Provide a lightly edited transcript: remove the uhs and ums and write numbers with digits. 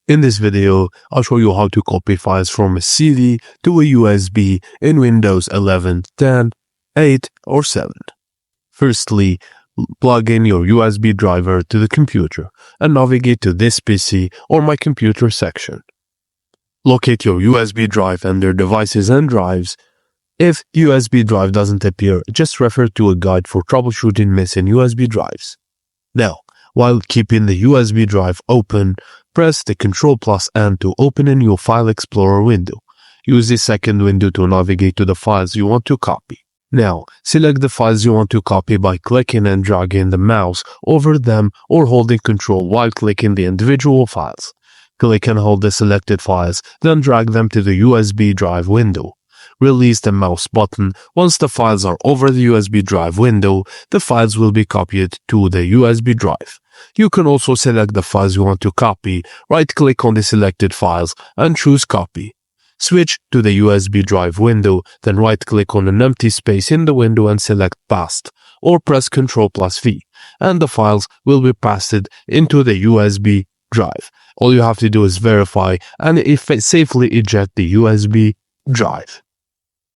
In this video, I'll show you how to copy files from a CD to a USB in Windows 11, 10, 8, or 7. Firstly, plug in your USB driver to the computer and navigate to this PC or my computer section. Locate your USB drive under Devices and Drives. If USB drive doesn't appear, just refer to a guide for troubleshooting missing USB drives. Now, while keeping the USB drive open, press the Ctrl+N to open a new File Explorer window. Use the second window to navigate to the files you want to copy. Now, select the files you want to copy by clicking and dragging the mouse over them or holding Ctrl while clicking the individual files. Click and hold the selected files, then drag them to the USB drive window. Release the mouse button. Once the files are over the USB drive window, the files will be copied to the USB drive. You can also select the files you want to copy, right-click on the selected files and choose Copy. Switch to the USB drive window, then right-click on an empty space in the window and select Paste, or press Ctrl+V, and the files will be pasted into the USB drive. All you have to do is verify and safely eject the USB drive.